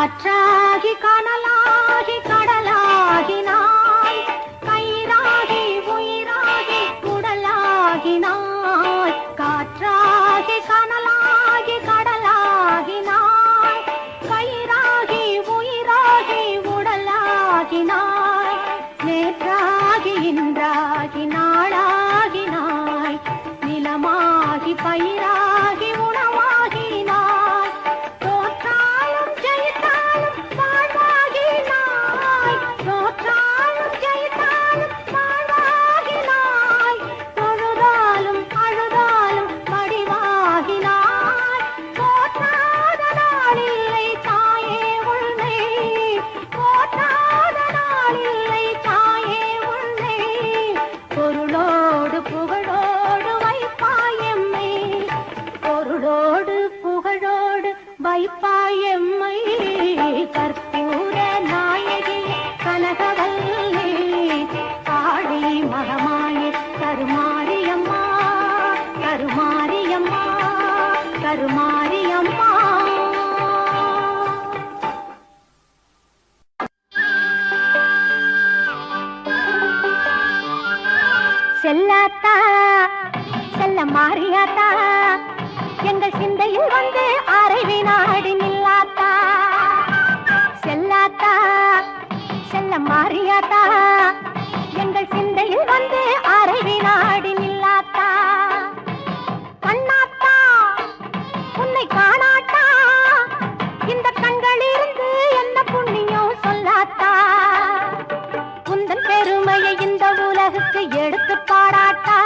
காற்றாகி கனலாகி கடலாகினாய், கயிறாகி உயிராகி உடலாகினாய். காற்றாகி கனலாகி கடலாகினாய், கயிறாகி உயிராகி உடலாகினாய். நேற்றாகி இன்றாகி நாளாகினாய், நிலமாகி பயிராகி உணவாகினாய். தோற்றாலும் ஜெயித்தாலும் வாழ்வாகினாய், தோற்றாலும் ஜெயித்தாலும் வாழ்வாகினாய். தொழுதாலும் அழுதாலும் வடிவாகினாய். போற்றாத நாளில்லை தாயே உன்னை, போற்றாத நாளில்லை தாயே உன்னை. பொருளோடு புகழோடு வைப்பாயம்மை, பொருளோடு புகழோடு வைப்பாயம்மை. கற்பூர நாயகி கனகவல்லி, காளி மகமாயி கருமாரியம்மா, கருமாரியம்மா, கருமாரியம்மா. செல்லாத்தா செல்ல மாறியாத்தா, எங்கள் சிந்தையில் வந்து அரை வினாடி நில்லாத்தா. செல்லாத்தா செல்ல மாறியாத்தா, எங்கள் சிந்தையில் வந்து அரை வினாடி நில்லாத்தா. கண்ணாத்தா உன்னை காணாட்டா, இந்த கண்களிலிருந்து என்ன புண்ணியம் சொல்லாத்தா. உந்தன் பெருமையை இந்த உலகுக்கு எடுத்து பாராட்டா,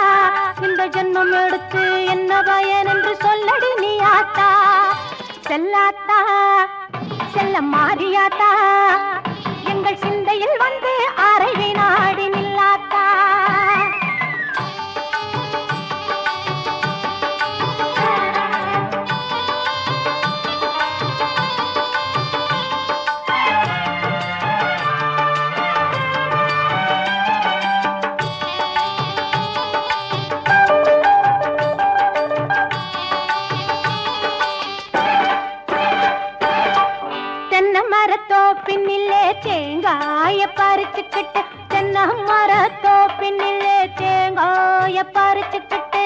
இந்த ஜென்மம் எடுத்து என்ன பயன் என்று சொல்லடி நீ ஆத்தா. செல்லாத்தா செல்ல மாறியாத்தா, எங்கள் சிந்தையில் வந்து அரை வினாடி நில்லாத்தா. தென்னை மரத்தோ பின்னிலே தேங்காய பறிச்சுக்கிட்டு, தென்னை மரத்தோ பின்னிலே தேங்காய பறிச்சுக்கிட்டு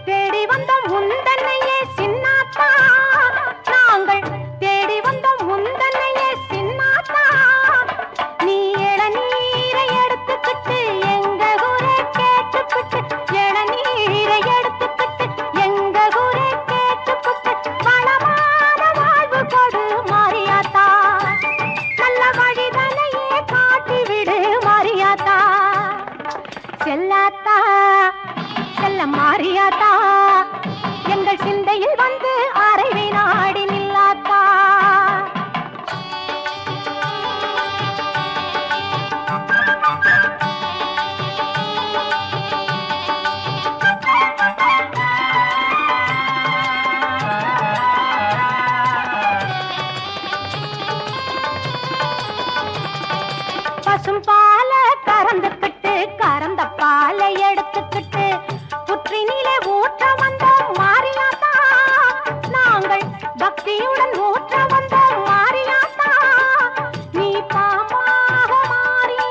தேடி வந்தோம் உந்தன்னையே சின்னாத்தா. நாங்கள் தேடி வந்தோம் உந்தன்னையே சின்னாத்தா. நீ இளநீரை எடுத்துக்கிட்டு எங்க ஊரை கேட்டுக்கிட்டு, இளநீரை எடுத்துக்கிட்டு எங்க ஊரை கேட்டுக்கிட்டு, வளமான வாழ்வு கொடு மாரியாத்தா. நல்ல வழிதலையே காட்டிவிடு மாரியாத்தா. செல்லாத்தா செல்ல மாரியாத்தா, எங்கள் சிந்தையில் வந்து அரை வினாடி நில்லாத்தா. பசும் பால கறந்துக்கிட்டு, கறந்த பாலை எடுத்துக்கிட்டு புற்றினிலே ஊற்ற வந்தோம் மாரியாத்தா. நாங்கள் பக்தியுடன் ஊற்ற வந்தோம் மாரியாத்தா. நீ பாம்பாக மாறி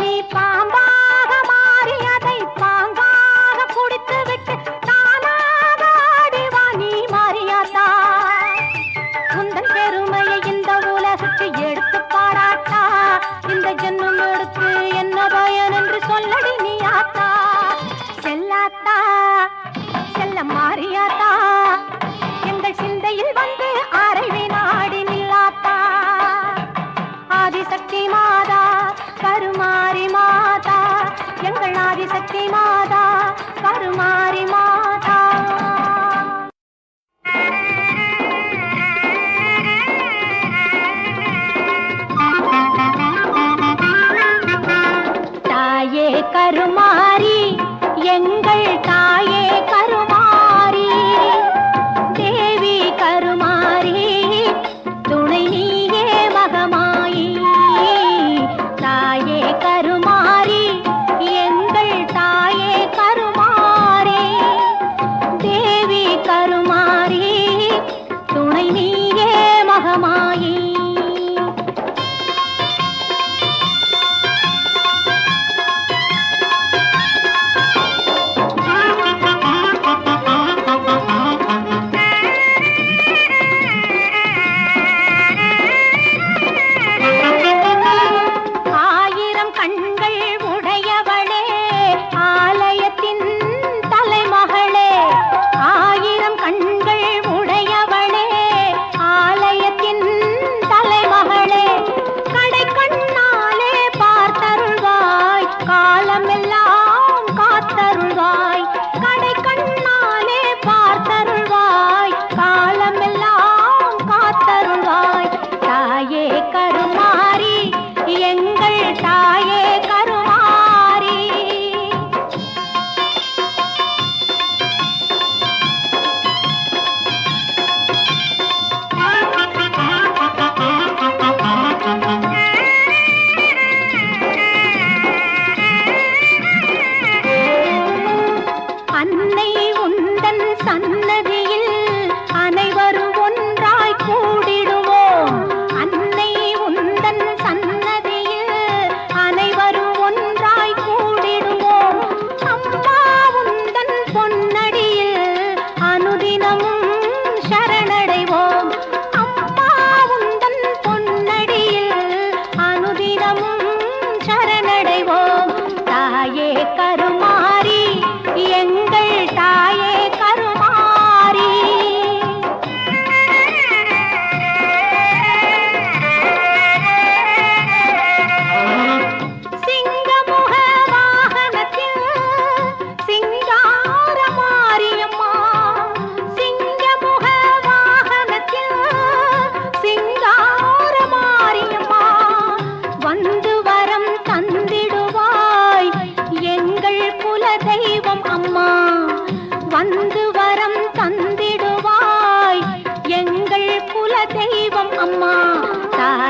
நீ பாம்பாக மாறி அதை பாங்காக குடித்து விட்டு தானாக ஆடிவா நீ மாரியாத்தா. உந்தன் பெருமையை இந்த உலகுக்கு எடுத்து பாராட்டா, இந்த ஜென்மம் எடுத்து என்ன பயன் என்று சொல்லடி நீ ஆத்தா. செல்லாத்தா செல்ல மாரியாத்தா, எங்கள் சிந்தையில் வந்து அரை வினாடி நில்லாத்தா. ஆதிசக்தி மாதா கருமாரி மாதா, எங்கள் ஆதிசக்தி மாதா கருமாரி மாதா. தாயே கருமாரி, எங்கள் தாயே கருமாரி, தேவி கருமாரி, துணை நீயே மக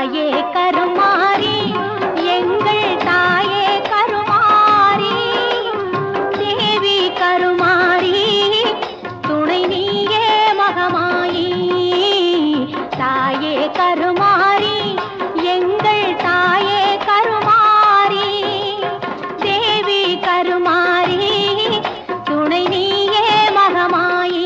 தாயே கருமாரி எங்கள் தாயே கருமாரி தேவி கருமாரி துணை நீயே மகமாயி தாயே கருமாரி எங்கள் தாயே கருமாரி தேவி கருமாரி துணை நீயே மகமாயி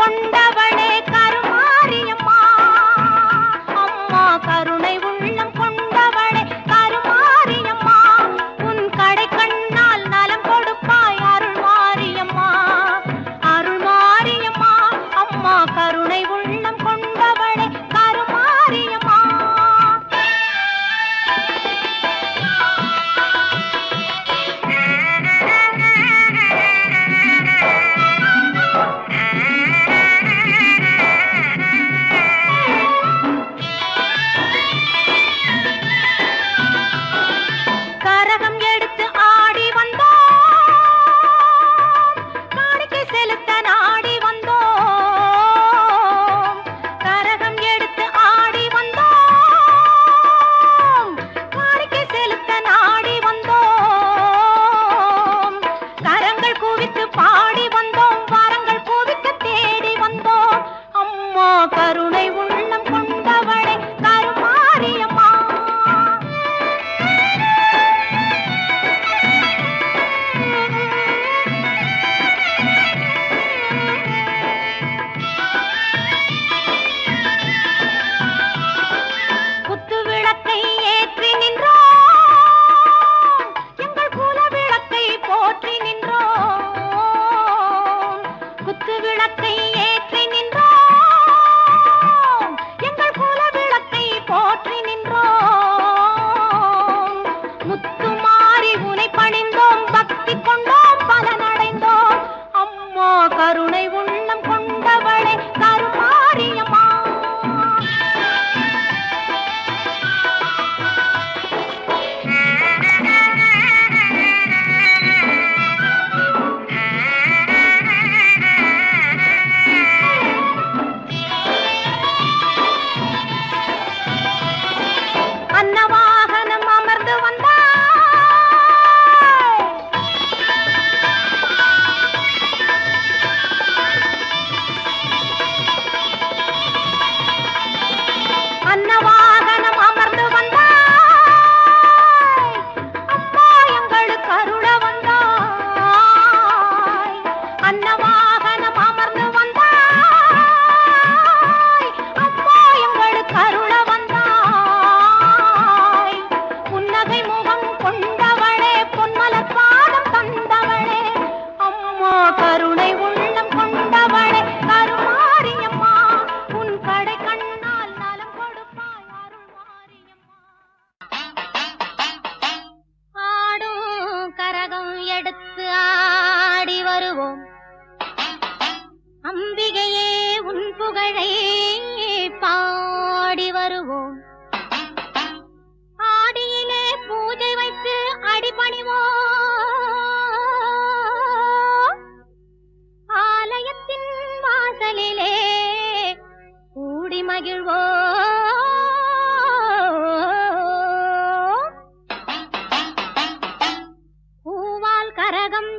கொண்டவளே கருமாரியம்மா அம்மா கருணை உள்ளம் கொண்டவளே கருமாரியம்மா உன் கடை கண்ணால் நலம் கொடுப்பாய் அருள்மாரியம்மா அருள்மாரியம்மா அம்மா கருணை உள்ளம் கொண்டவளே கருமாரியம்மா கருணை உள்ளம் கொண்டவளே கருமாரியம்மா குத்து விளக்கை ஏற்றி நின்றோம் எங்கள் குல விளக்கை போற்றி நின்றோம் குத்து விளக்கை ஏற்றி நின்றோம் போற்றி நின்றோம் முத்துமாரி உனை பணிந்தோம் பக்தி கொண்டோம் பலனடைந்தோம் அம்மா கருணை உள்ளம் கொண்டவளே கருமாரியம்மா அன்னவாகனம் அமர்ந்து வந்தாய் அன்னவாகனம் அமர்ந்து வந்தாய் அம்மா எங்களுக்கு அருள வந்தாய் அன்னவாகனம் அமர்ந்து வந்தாய் அம்மா எங்களுக்கு அருள கருணை உள்ளம் கொண்டவளே கருமாரியம்மா உன் கடை கண்ணால் நலம் கொடுப்பாய் அருள்மாரியம்மா ஆடும் கரகம் எடுத்து ஆடி வருவோம் அம்பிகையே உன் புகழை பாடி வருவோம் ஆடியிலே பூஜை வைத்து அடிபணிவோம் வாசலிலே கூடி மகிழ்வோம் பூவால் கரகம்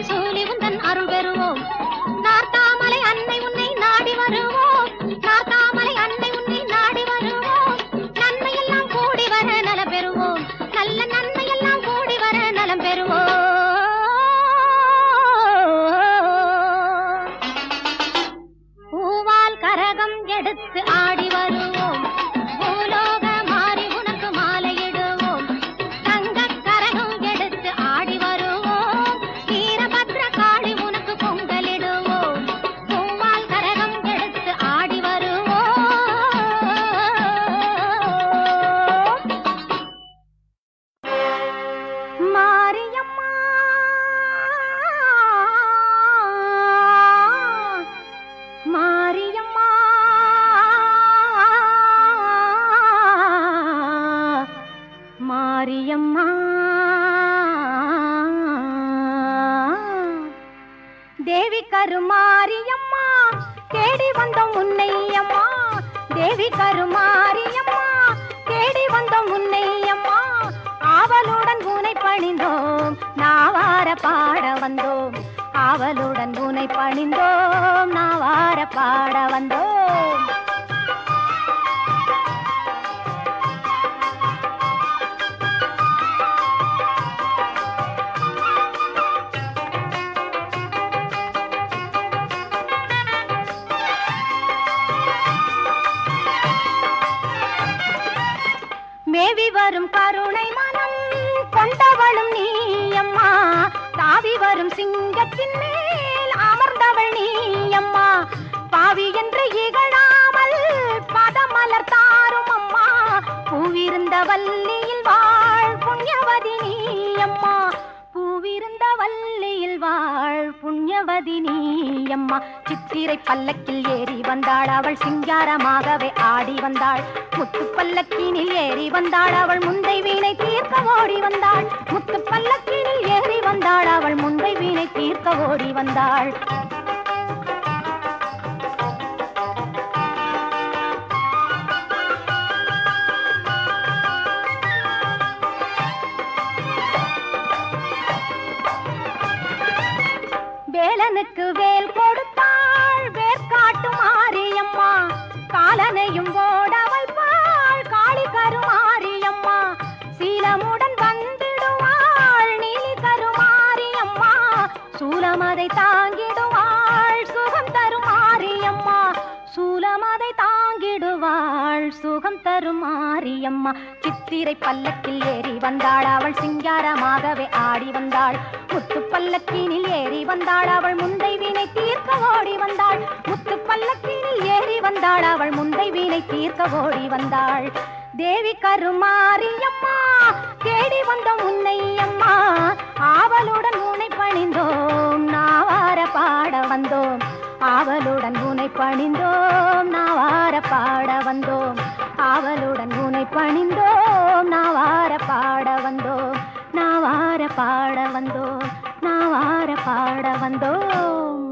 சூலி உந்தன் அருள் பெறுவோம். நார்த்தாமலை அன்னை உன்னை நாடி வருவோம். நார்த்தாமலை அன்னை உன்னை நாடி வருவோம். நன்மையெல்லாம் கூடி வர நலம் பெறுவோம். நல்ல நன்மையெல்லாம் கூடி வர நலம் பெறுவோம். பூவால் கரகம் எடுத்து ஆடி வருவோம். பூலோக மாறி உனக்கு மாலையிடுவோம். தங்கக் கரகம் எடுத்து ஆடி வருவோம். வீரபத்ர காளி உனக்கு பொங்கலிடுவோம். பூவால் கரகம் எடுத்து ஆடி வருவோம். மாரியம்மா மாரியம்மா மாரியம்மா தேவி கருமாரியம்மா தேடி வந்தோம் உன்னை அம்மா. தேவி கருமாரியம்மா தேடி வந்தோம் உன்னை அம்மா. ஆவலுடன் உனை பணிந்தோம் நாவார பாட வந்தோம். ஆவலுடன் உனை பணிந்தோம் நாவார பாட வந்தோம். மேவி வரும் கருணை மனம் கொண்டவளும் நீயம்மா. தாவி வரும் சிங்கத்தின் மேல் அமர்ந்தவள் நீயம்மா. பாவி என்று இகழாமல் பதமலர் தாரும் அம்மா. பூவிருந்த வல்லியில் வாழ் புண்ணியவதி நீயம்மா. பூவிருந்த வல்லியில் வாழ் புண்ணியவதி நீயம்மா. சித்திரை பல்லக்கில் ஏறி வந்தாள் அவள் சிங்காரமாகவே ஆடி வந்தாள். முத்து பல்லக்கினில் ஏறி வந்தாள் அவள் முந்தை வீணை தீர்க்க ஓடி வந்தாள். முத்து பல்லக்கினில் ஏறி வந்தாள் அவள் முந்தை வீணை தீர்க்க ஓடி வந்தாள். வேலனுக்கு வேல் கொடுத்தாள் வேர்காட்டு மாரியம்மா. காலனையும் ஓட வைப்பாள் காளி கருமாரியம்மா. சீலமுடன் வந்திடுவாள் நீலி கருமாரியம்மா. சூலமதை தாங்கிடுவாள் சுகம் தருமாரியம்மா. சூலமதை தாங்கிடுவாள் சுகம் தருமாரியம்மா. சித்திரை பல்லக்கில் ஏறி வந்தாள் அவள் சிங்காரமாகவே ஆடி வந்தாள். முத்து பல்லக்கினில் ஏறி வந்தாள் அவள் முந்தை வீணை தீர்க்க ஓடி வந்தாள். முத்து பல்லக்கினில் ஏறி வந்தாள் அவள் முந்தை வீணை தீர்க்க ஓடி வந்தாள். தேவி கருமாரியம்மா தேடி வந்தோம் உன்னை அம்மா. ஆவலுடன் உன்னை பணிந்தோம் நாவார பாட வந்தோம். ஆவலுடன் உன்னை பணிந்தோம் நாவார பாட வந்தோம். ஆவலுடன் உன்னை பணிந்தோம் நாவார பாட வந்தோம். நாவார பாட வந்தோம். நாவார பாட வந்தோம்.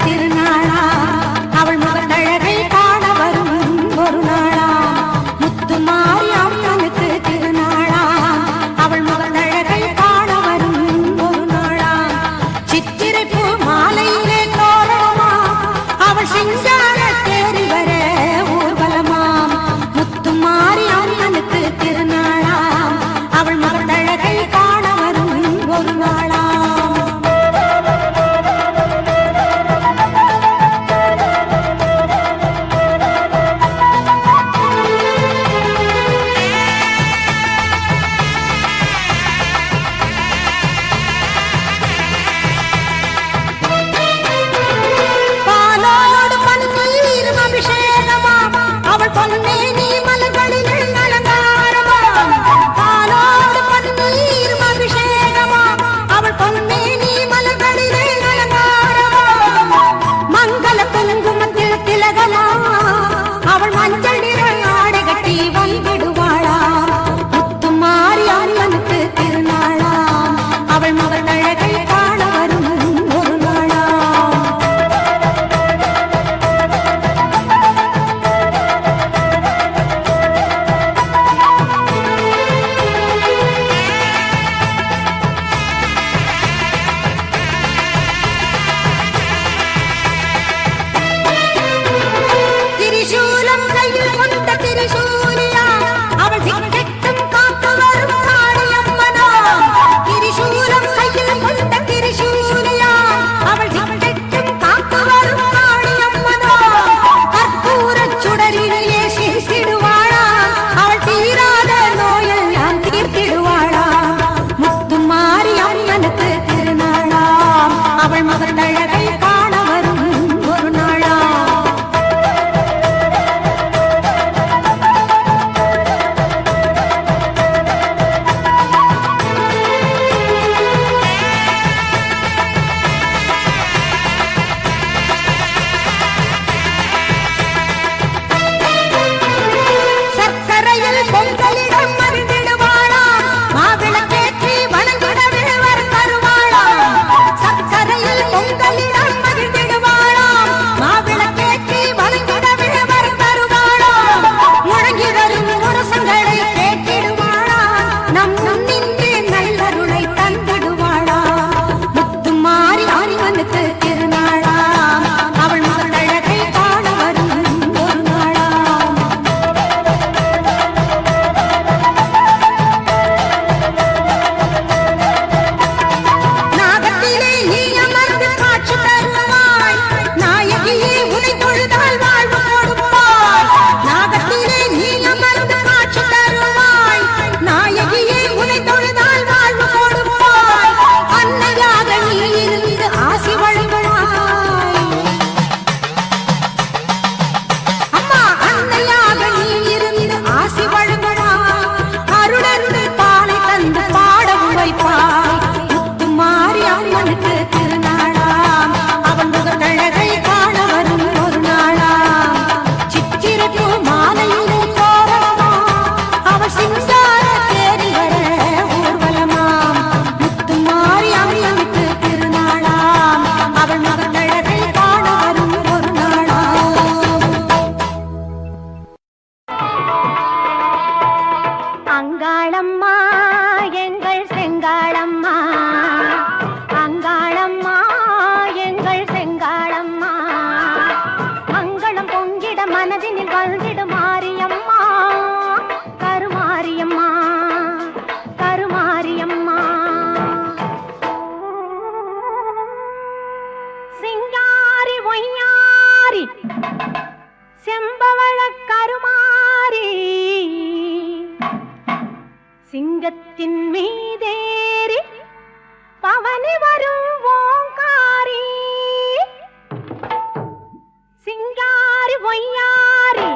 திருநாளா அவள் முகத்தழகை காண வரும் ஒரு நாளா. முத்துமாரி அம்மனுக்கு திருநாளா சிங்கத்தின் மீதேறி பவனி வரும் ஓங்காரி சிங்காரி ஒய்யாரி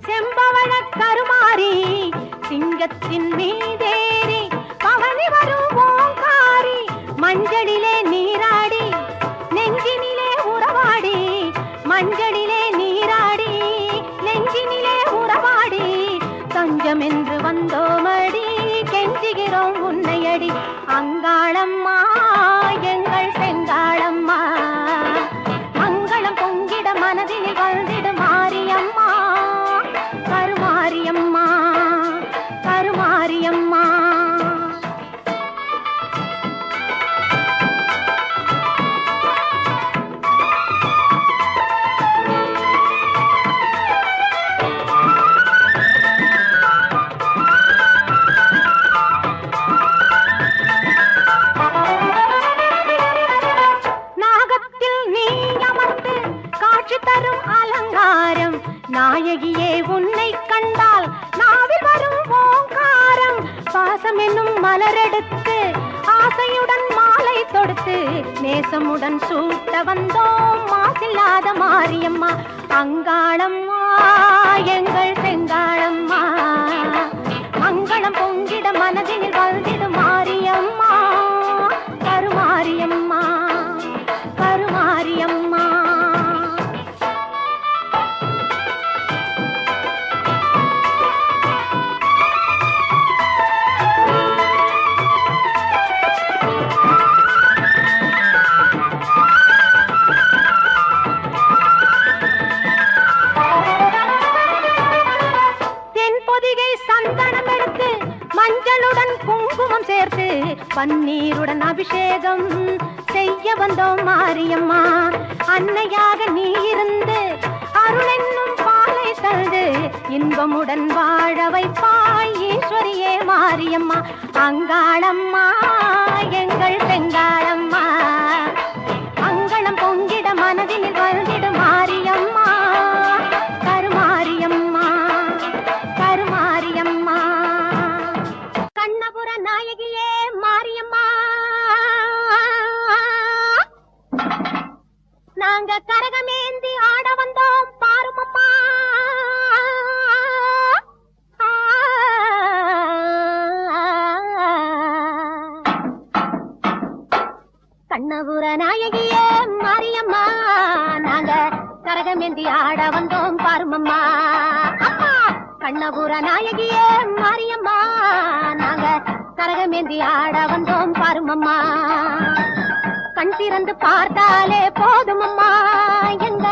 செம்பவழ கருமாரி சிங்கத்தின் மீதேறி பவனி வரும் ஓங்காரி மஞ்சளிலே நீராடி நெஞ்சினிலே உறவாடி மஞ்சளிலே நீராடி நெஞ்சினிலே உறவாடி தஞ்சம் என்று வந்தோமடி கெஞ்சுகிறோம் உன்னையடி அங்காளம்மா எங்கள் செங்காளம்மா மங்களம் பொங்கிட மனதினில் வந்திடு மாரியம்மா கருமாரியம்மா கருமாரியம்மா நாயகியே உன்னை கண்டால் நாவில் வரும் ஓங்காரம் பாசம் என்னும் மலரெடுத்து ஆசையுடன் மாலை தொடுத்து நேசமுடன் சூட்ட வந்தோம் மாசில்லாத மாரியம்மா அங்காளம்மா எங்கள் செங்காளம்மா மங்களம் பொங்கிட மனதினில் வந்திடு மாரியம்மா கருமாரியம்மா கருமாரியம்மா மஞ்சளுடன் குங்குமம் சேர்த்து பன்னீருடன் அபிஷேகம் செய்ய வந்தோம் மாரியம்மா அன்னையாக நீ இருந்து அருள் என்னும் பாலை தந்து இன்பமுடன் வாழ வைப்பாய் ஈஸ்வரியே மாரியம்மா அங்காளம்மா எங்கள் செங்காளம்மா மங்களம் பொங்கிட மனதினில் வந்திடு மாரியம்மா கருமாரியம்மா கருமாரியம்மா கண்ணபுர நாயகியே மாரியம்மா நாங்க கரகமேந்தி ஆட வந்தோம் பாருமம்மா கண்ணபுர நாயகியே மாரியம்மா நாங்க கரகமேந்தி ஆட வந்தோம் பாருமம்மா அம்மா கண்ணபுர நாயகியே மாரியம்மா நாங்க கரகமேந்தி ஆட வந்தோம் பாருமம்மா கண் திறந்து பார்த்தாலே போதுமம்மா எங்க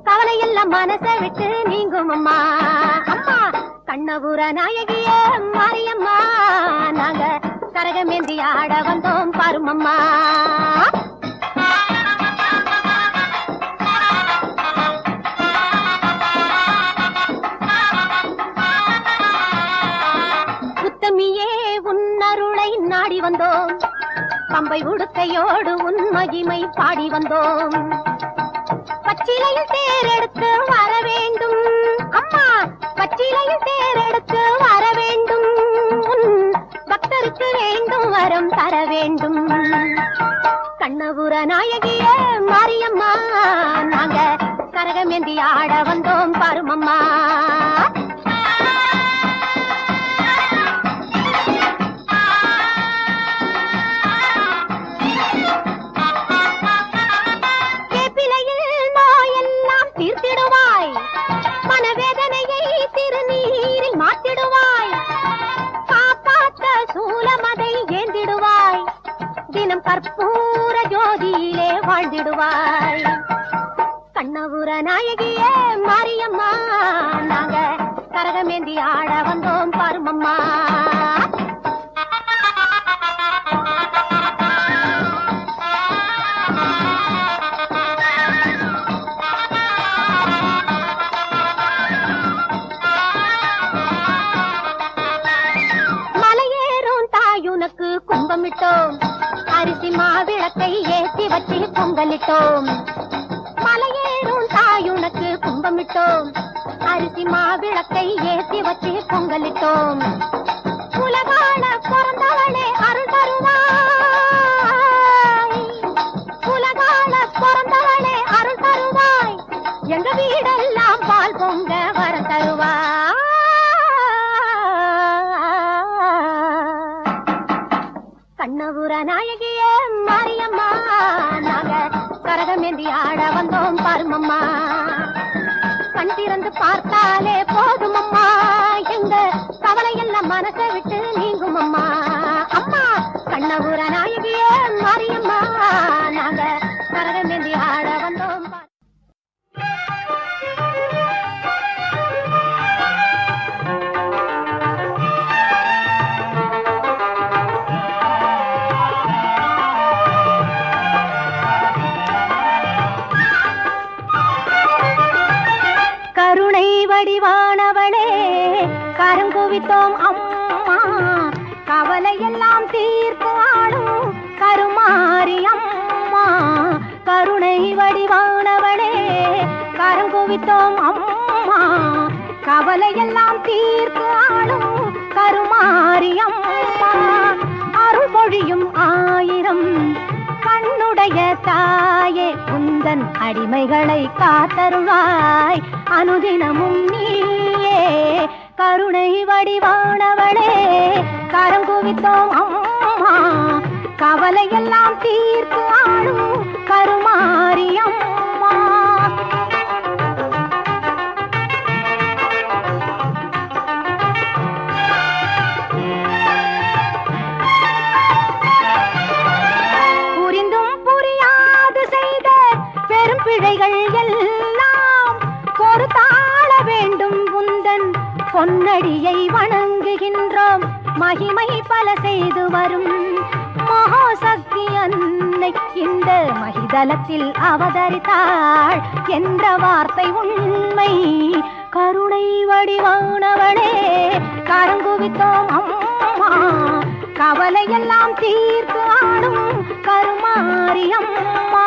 கவலை எல்லாம் மனசை விட்டு நீங்கும் அம்மா அம்மா கண்ணபுர நாயகியே மாரியம்மா நாங்க கரகமேந்தி ஆட வந்தோம் பாருமம்மா உத்தமியே உன்னருளை நாடி வந்தோம் பம்பை உடுக்கையோடு உன் மகிமை பாடி வந்தோம் பச்சிலையில் தேரெடுத்து வர வேண்டும் அம்மா பச்சிலையில் தேரெடுத்து வர வேண்டும் பக்தருக்கு வேண்டும் வரம் தர வேண்டும் கண்ணபுர நாயகியே மாரியம்மா நாங்க கரகமேந்தி ஆட வந்தோம் பாருமம்மா தீர்த்திடுவாய் மனவேதனையை திருநீரில் மாற்றிடுவாய் காப்பாற்ற சூலமதை ஏந்திடுவாய் தினம் கற்பூர ஜோதியிலே வாழ்ந்திடுவாய் கண்ணபுர நாயகியே மாரியம்மா நாங்க கரகமேந்தி ஆட வந்தோம் பாருமம்மா கும்பமிட்டோம் அரிசி மாவிளக்கை ஏற்றி வச்சு பொங்கலிட்டோம் மலையேறும் தாயுனக்கு கும்பமிட்டோம் அரிசி மாவிளக்கை ஏற்றி வச்சு பொங்கலிட்டோம் உலகால பிறந்த கண்ணபுர நாயகியே மாரியம்மா நாங்க கரகமேந்தி ஆட வந்தோம் பாருமம்மா கண் திறந்து பார்த்தாலே போதுமம்மா எங்க கவலை எல்லாம் மனசை விட்டு நீங்கும் அம்மா அம்மா கண்ணபுர நாயகியே மாரியம்மா நாங்க கரகமேந்தி ஆட வந்தோம் கருணை வடிவானவளே கருங்குவித்தோம் அம்மா கவலையெல்லாம் தீர்த்து ஆளும் கருமாரி அம்மா கருணை வடிவானவளே கருங்குவித்தோம் அம்மா கவலையெல்லாம் தீர்த்து ஆளும் கருமாரி அம்மா அருள்மொழியும் ஆயிரம் கண்ணுடைய தாயே உந்தன் அடிமைகளை காத்தருள்வாய் அனுதினமும் நீயே கருணை வடிவானவளே கரங்குவித்தோம் அம்மா கவலையெல்லாம் தீர்த்து ஆளும் கருமாரி அம்மா பிழைகள் எல்லாம் பொறுத்தாள வேண்டும் உந்தன் பொன்னடியை வணங்குகின்றோம் மகிமை பல செய்து வரும் மகாசக்தி அன்னை இந்த மகிதலத்தில் அவதரித்தாள் என்ற வார்த்தை உண்மை கருணை வடிவானவளே கரங்குவித்தோம் அம்மா கவலையெல்லாம் தீர்த்து ஆடும் கருமாரி அம்மா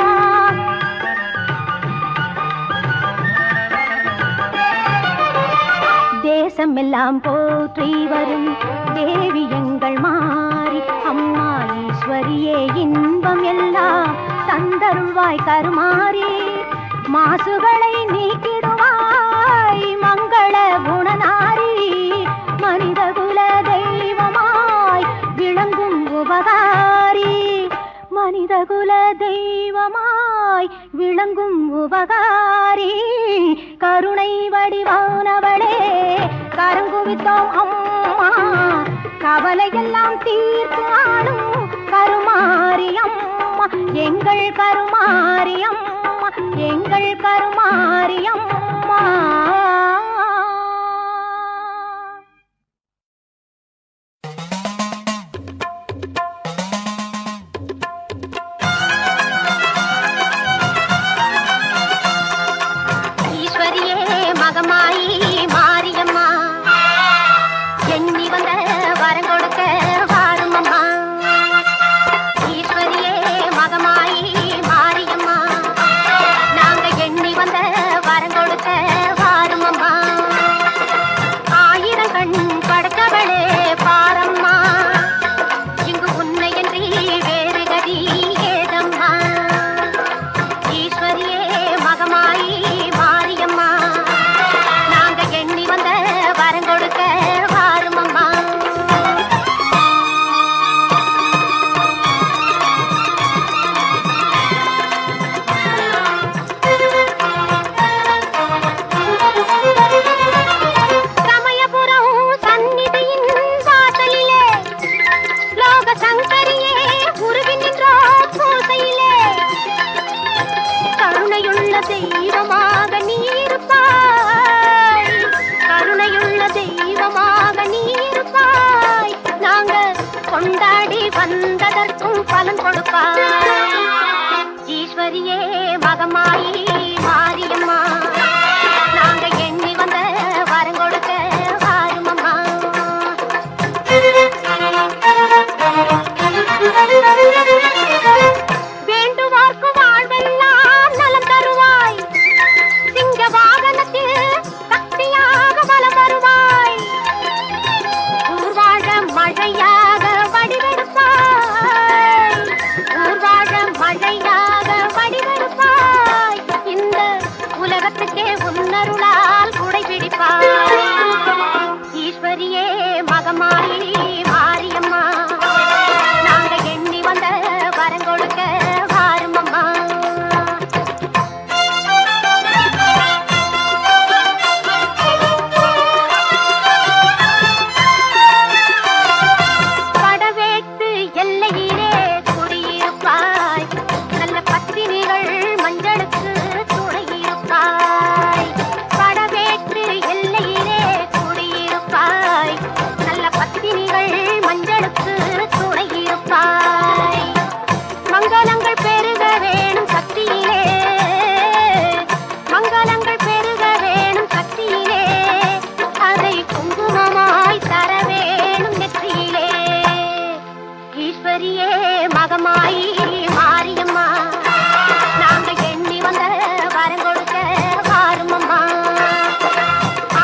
தேசமெல்லாம் போற்றி வரும் தேவி எங்கள் மாறி அம்மா ஈஸ்வரியே இன்பம் எல்லாம் தந்தருள்வாய் கருமாறி மாசுகளை நீக்கிடுவாய் மங்கள குணநாரி மனித குல தெய்வமாய் விளங்கும் உபகாரி மனித குல தெய்வமாய் விளங்கும் உபகாரி கருணை வடிவானவளே கரங்குவித்தோம் அம்மா கவலையெல்லாம் தீர்த்து ஆளும் கருமாரி அம்மா எங்கள் கருமாரி அம்மா எங்கள் கருமாரி அம்மா வந்ததற்கும் பலன் கொடுப்பாய் ஈஸ்வரியே மகமாயி மாரியம்மா நாங்க எண்ணி வந்த வரம் கொடுக்க வாருமம்மா வேண்டுவார்க்கு வாழ்வெல்லாம் நலம் தருவாய் சிங்க வாகனத்தில் சக்தியாக பலம் வருவாய் ஊர்வாழ மழையாக மழையாக வடிவெடுப்பாய் இந்த உலகத்துக்கே உன்னருளால் குடை பிடிப்பாய் ஈஸ்வரியே மகமாயி மாரியம்மா நாங்க எண்ணி மாணிகள் மஞ்சளுக்கு துணை இருப்பாய். மங்களங்கள் பெருக வேணும் சக்தியிலே, மங்களங்கள் பெருக வேணும் சக்தியிலே, அதை குங்குமமாய் தர வேணும் நெற்றியிலே. ஈஸ்வரியே மகமாயி மாரியம்மா, நாங்க எண்ணி வந்த வரம் கொடுக்க வாருமம்மா.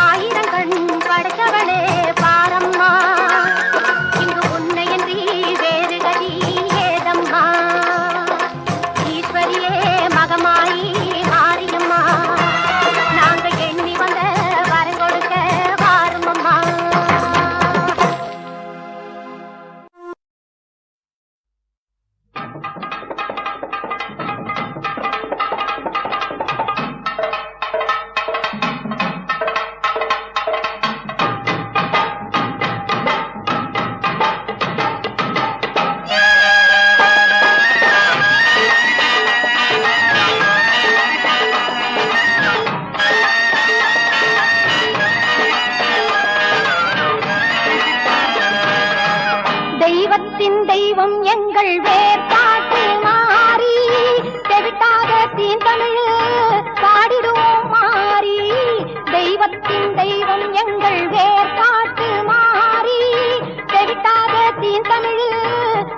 ஆயிரம் கண் படைத்தவளே பாரம்மா, இங்கு உன்னையன்றி வேறு கதி ஏதம்மா. ஈஸ்வரியே மகமாயி மாரியம்மா, நாங்க எண்ணி வந்த வரம் கொடுக்க வாருமம்மா. தெய்வத்தின் தெய்வம் எங்கள் வேர்பாட்டு மாறி, தெவிட்டாத தீந்தமிழ் பாடிடுவோம் மாறி. தெய்வத்தின் தெய்வம் எங்கள் வேர்பாட்டு மாறி, தெவிட்டாத தீந்தமிழ்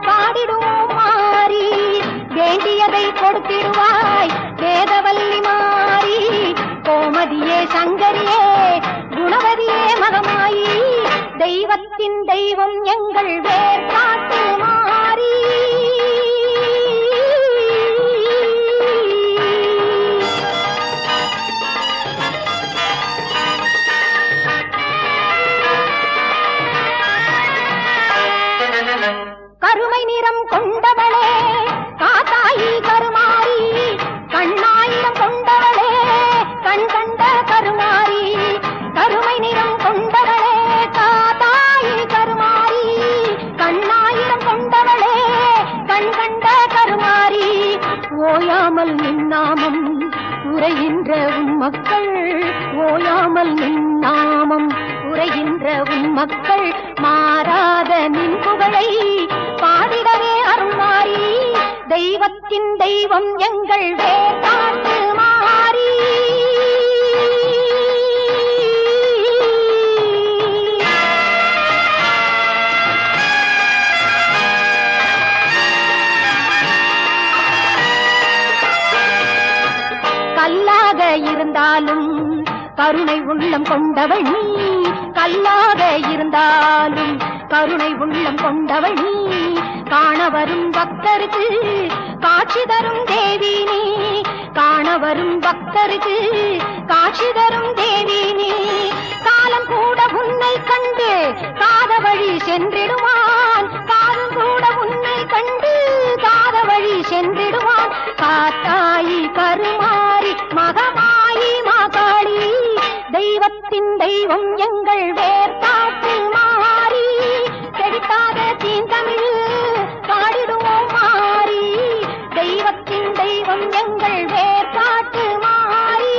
பாடிடுவோம் மாறி. வேண்டியதை கொடுத்திடுவாய் வேதவல்லி மாறி, கோமதியே சங்கரியே குணவதியே மகமாயி. தெய்வத்தின் தெய்வம் எங்கள் வேர்பாட்டு மாறி. கருமை நிறம் கொண்டவளே காத்தாயி கருமாரி, கண்ணாயிரம் கொண்டவளே கண் கண்ட கருமாரி. கருமை நிறம் கொண்டவளே காத்தாயி கருமாரி, கண்ணாயிரம் கொண்டவளே கண் கண்ட கருமாரி. ஓயாமல் நின்னாமம் உரைகின்ற உன் மக்கள், ஓயாமல் நின்னாமம் உரைகின்ற உன் மக்கள், மாறாத நின் புகழை பாடிடவே அருள்மாரி. தெய்வத்தின் தெய்வம் எங்கள் வேர்பாட்டு மாறி. கல்லாக இருந்தாலும் கருணை உள்ளம் கொண்டவள் நீ, கல்லாக இருந்தாலும் கருணை உள்ளம் கொண்டவள் நீ. காண வரும் பக்தருக்கு காட்சி தரும் தேவி நீ, காண வரும் பக்தருக்கு காட்சி தரும் தேவி நீ. காலம் கூட உன்னை கண்டு காத வழி சென்றிடுவான், காலம் கூட உன்னை கண்டு காத வழி சென்றிடுவான். காத்தாயி கருமாரி மகமாயி மாகாளி, தெய்வத்தின் தெய்வம் எங்கள் வேர்பாட்டு மாறி. தெவிட்டாத தீந்தமிழ் பாடிடுவோம் மாறி. தெய்வத்தின் தெய்வம் எங்கள் வேர்பாட்டு மாறி.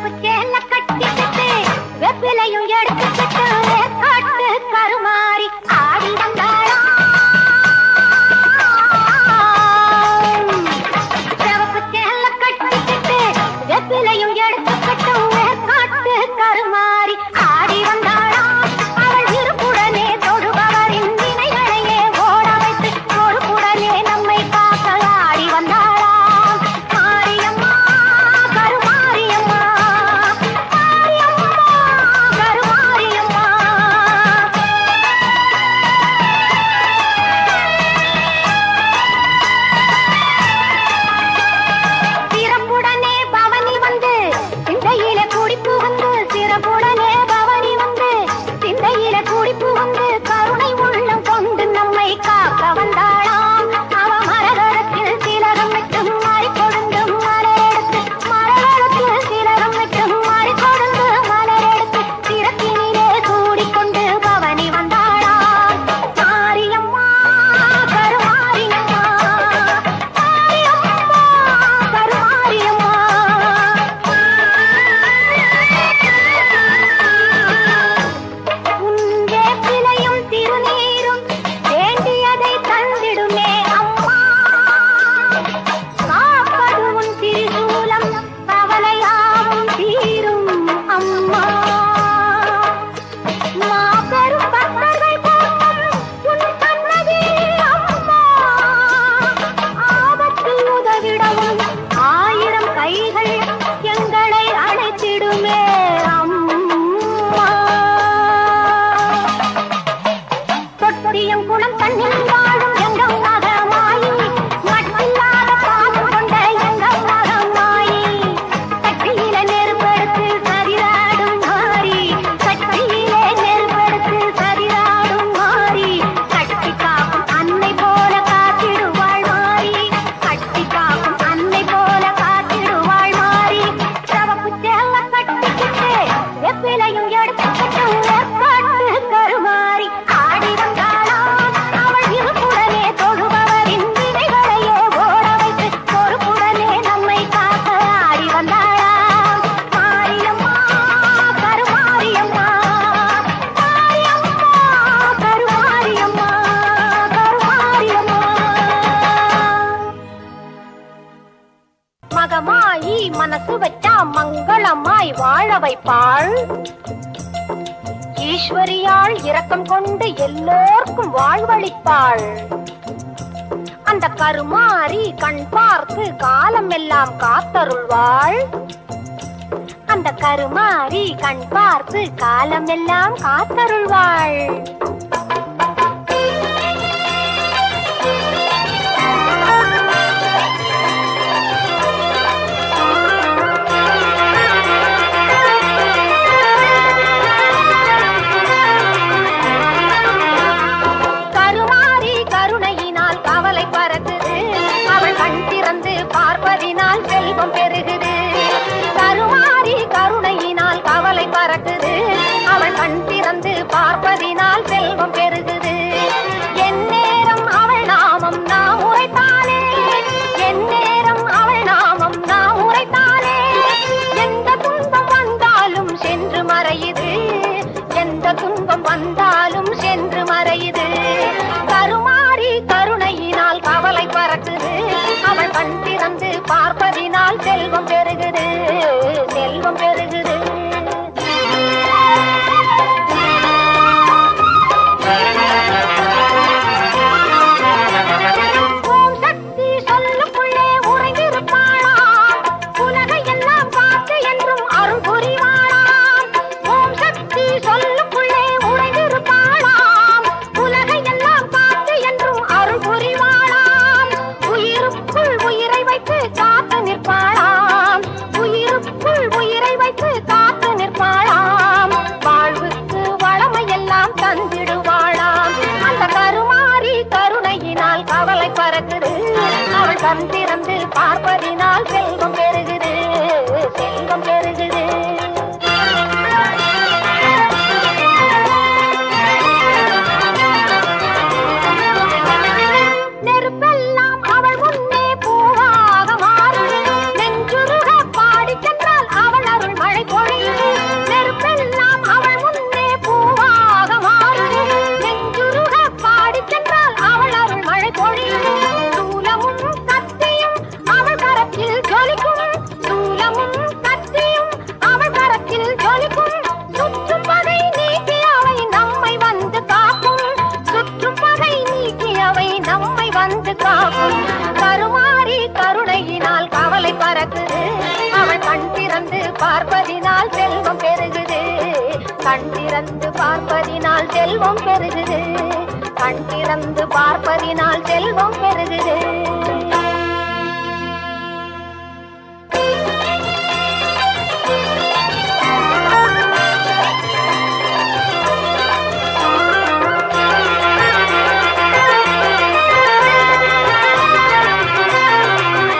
சிவப்பு சேல கட்டிக்கிட்டு வெப்பிலையும் எடுத்துக்கிட்டு காட்டு கருமாறி ஆடி வந்தாளா. சிவப்பு சேல கட்டிக்கிட்டு வெப்பிலையும் எடுத்துக்கிட்டு காட்டு கருமாறி ஆடி வந்தாளா. அவள் இருப்புடனே தொடுபவரின் வினைகளையே ஓட வைத்து பொறுப்புடனே நம்மை காக்க ஆடி வந்தாளா. மாரியம்மா கருமாரியம்மா, மாரியம்மா கருமாரியம்மா. சிறப்புடனே பவனி வந்து சிந்தையில குடிப்பு வந்து, சிறப்புடனே பவனி வந்து சிந்தையில குடிப்பு வந்து கருணை உள்ளம் கொண்டு நம்மை காக்க வந்தாளாம். அவ மரகரத்தில் திலகம் விட்டு மாறி கொடுந்து மலரெடுத்து, மரகரத்தில் திலகம் விட்டு மாறி கொடுந்து மலரெடுத்து சிறப்பினிலே சூடிக்கொண்டு பவனி வந்தாளாம். மாரியம்மா கருமாரியம்மா, மாரியம்மா கருமாரியம்மா. உன் வேப்பிலையும் திருநீரும் வேண்டியதை தந்திடுமே அம்மா. காப்பது உன் திரிசூலம் கவலையாவும் தீரும் அம்மா. மாபெரும் பக்தர்கள் கூட்டம் உன் சன்னதி அம்மா. ஆபத்தில் உதவிடவும் ஆயிரம் கைகள் எங்களை அழைத்திடுமே அம்மா. தொட்டியம் குளம் தண்ணில் வாழும் எங்கள் மகமாயி, மட்டில்லாத பாசம் கொண்ட எங்கள் மகமாயி. சட்டியில நெருப்பெடுத்து சரிராடும் மாறி, சட்டியிலே நெருப்பெடுத்து சரிராடும் மாறி. கட்டி காக்கும் அன்னை போல காத்திடுவாள் மாறி, கட்டி காக்கும் அன்னை போல காத்திடுவாள் மாறி. சிவப்பு சேலை கட்டிக்கிட்டு வெப்பிலையும் எடுத்துக்கிட்டு காட்டு கருமாறி ஆடி வந்தாளாம். அவள் இருப்புடனே தொழுபவரின் வினைகளையே ஓட வைத்து பொறுப்புடனே நம்மை காக்க ஆடி வந்தாளாம். மாரியம்மா கருமாரியம்மா, மாரியம்மா கருமாரியம்மா, கருமாரியம்மா. மகமாயி மனசு வச்சா மங்களமாய் வாழ வைப்பாள். ஈஸ்வரியாள் இரக்கம் கொண்டு எல்லோர்க்கும் வாழ்வளிப்பாள். அந்த கருமாரி கண் பார்த்து காலம் எல்லாம் காத்தருள்வாள். அந்த கருமாரி கண் பார்த்து காலம் எல்லாம் காத்தருள்வாள். கருமாரி கருணையினால் கவலை பறக்குது, அவள் கண் திறந்து பார்ப்பதினால் செல்வம் பெருகுது. கருமாரி கருணையினால் கவலை பறக்குது, அவள் கண் திறந்து பார்ப்பதினால் செல்வம் பெருகுது. எந்நேரம் அவள் நாமம் நாம் உரைத்தாலே, எந்நேரம் அவள் நாமம் நாம் உரைத்தாலே எந்த துன்பம் வந்தாலும் சென்று மறையுது, எந்த துன்பம் வந்தாலும் சென்று மறையுது. கருமாரி கருணையினால் கவலை பறக்குது, அவள் கண் திறந்து பார்ப்பதினால் செல்வம் பெருகுது, செல்வம் பெருகுது. ஓம் சக்தி சொல்லுக்குள்ளே உறைந்திருப்பாளாம், உலகை எல்லாம் பார்த்து என்றும் அருள் புரிவாளாம். ஓம் சக்தி சொல்லுக்குள்ளே உறைந்திருப்பாளாம், உலகை எல்லாம் பார்த்து என்றும் அருள் புரிவாளாம். உயிருக்குள் உயிரை வைத்து காத்து நிற்பாளாம், உயிருக்குள் உயிரை வைத்து காத்து நிற்பாளாம். வாழ்வுக்கு வளமையெல்லாம் தந்திடுவாளாம். அந்த கருமாரி கருணையினால் கவலை பறக்குது, அவள் கண் திறந்து பார்ப்பதினால் செல்வம் பெருகுது, செல்வம் பெருகுது. கண் திறந்து பார்ப்பதினால் செல்வம் பெருகுது, கண் திறந்து பார்ப்பதினால் செல்வம் பெருகுது.